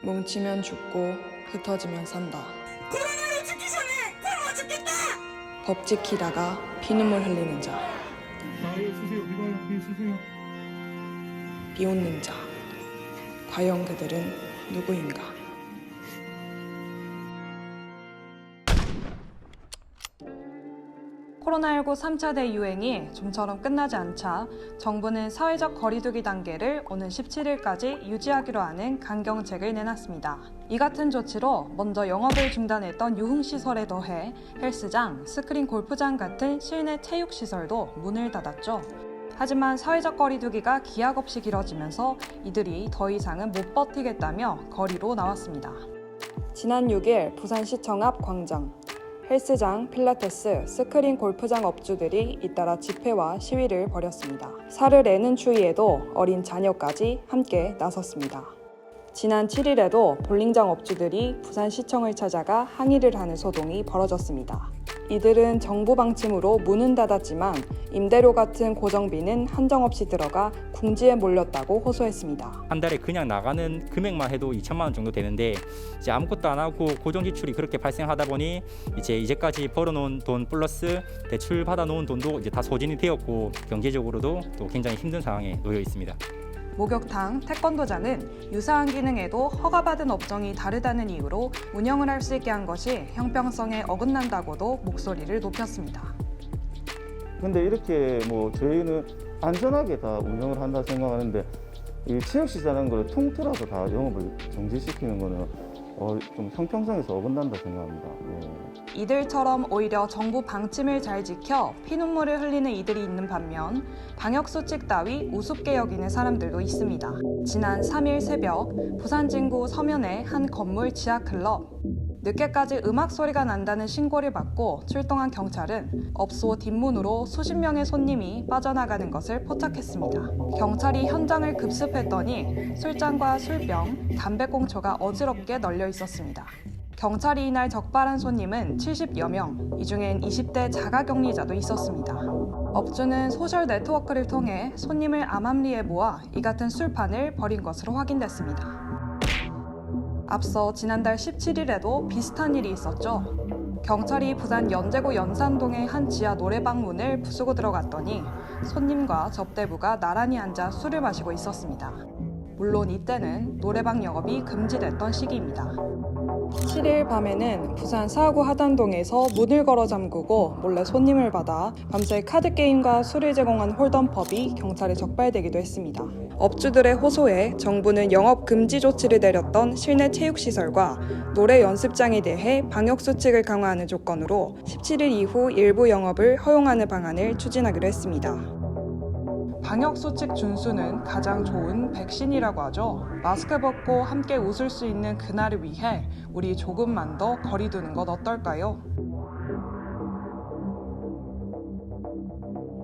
뭉치면 죽고 흩어지면 산다. 코로나로 죽기 전에 굶어 죽겠다. 법 지키다가 피눈물 흘리는 자, 이거 쓰세요. 이거 쓰세요. 비웃는 자, 과연 그들은 누구인가? 코로나19 3차 대유행이 좀처럼 끝나지 않자 정부는 사회적 거리두기 단계를 오는 17일까지 유지하기로 하는 강경책을 내놨습니다. 이 같은 조치로 먼저 영업을 중단했던 유흥시설에 더해 헬스장, 스크린 골프장 같은 실내 체육시설도 문을 닫았죠. 하지만 사회적 거리두기가 기약 없이 길어지면서 이들이 더 이상은 못 버티겠다며 거리로 나왔습니다. 지난 6일 부산시청 앞 광장, 헬스장, 필라테스, 스크린 골프장 업주들이 잇따라 집회와 시위를 벌였습니다. 살을 내는 추위에도 어린 자녀까지 함께 나섰습니다. 지난 7일에도 볼링장 업주들이 부산시청을 찾아가 항의를 하는 소동이 벌어졌습니다. 이들은 정부 방침으로 문은 닫았지만 임대료 같은 고정비는 한정없이 들어가 궁지에 몰렸다고 호소했습니다. 한 달에 그냥 나가는 금액만 해도 2천만 원 정도 되는데 이제 아무것도 안 하고 고정 지출이 그렇게 발생하다 보니 이제까지 벌어놓은 돈 플러스 대출 받아놓은 돈도 이제 다 소진이 되었고 경제적으로도 또 굉장히 힘든 상황에 놓여 있습니다. 목욕탕, 태권도장은 유사한 기능에도 허가받은 업종이 다르다는 이유로 운영을 할 수 있게 한 것이 형평성에 어긋난다고도 목소리를 높였습니다. 근데 이렇게 저희는 안전하게 다 운영을 한다 생각하는데 이 체육시설하는 걸 통틀어서 다 영업을 정지시키는 거는 좀 형평성에서 어긋난다 생각합니다. 예. 이들처럼 오히려 정부 방침을 잘 지켜 피눈물을 흘리는 이들이 있는 반면 방역수칙 따위 우습게 여기는 사람들도 있습니다. 지난 3일 새벽 부산 진구 서면의 한 건물 지하클럽, 늦게까지 음악 소리가 난다는 신고를 받고 출동한 경찰은 업소 뒷문으로 수십 명의 손님이 빠져나가는 것을 포착했습니다. 경찰이 현장을 급습했더니 술잔과 술병, 담배꽁초가 어지럽게 널려 있었습니다. 경찰이 이날 적발한 손님은 70여 명, 이 중엔 20대 자가격리자도 있었습니다. 업주는 소셜 네트워크를 통해 손님을 암암리에 모아 이 같은 술판을 벌인 것으로 확인됐습니다. 앞서 지난달 17일에도 비슷한 일이 있었죠. 경찰이 부산 연제구 연산동의 한 지하 노래방 문을 부수고 들어갔더니 손님과 접대부가 나란히 앉아 술을 마시고 있었습니다. 물론 이때는 노래방 영업이 금지됐던 시기입니다. 7일 밤에는 부산 사구 하단동에서 문을 걸어 잠그고 몰래 손님을 받아 밤새 카드게임과 술을 제공한 홀덤펍이 경찰에 적발되기도 했습니다. 업주들의 호소에 정부는 영업 금지 조치를 내렸던 실내 체육시설과 노래 연습장에 대해 방역수칙을 강화하는 조건으로 17일 이후 일부 영업을 허용하는 방안을 추진하기로 했습니다. 방역수칙 준수는 가장 좋은 백신이라고 하죠. 마스크 벗고 함께 웃을 수 있는 그날을 위해 우리 조금만 더 거리 두는 것 어떨까요?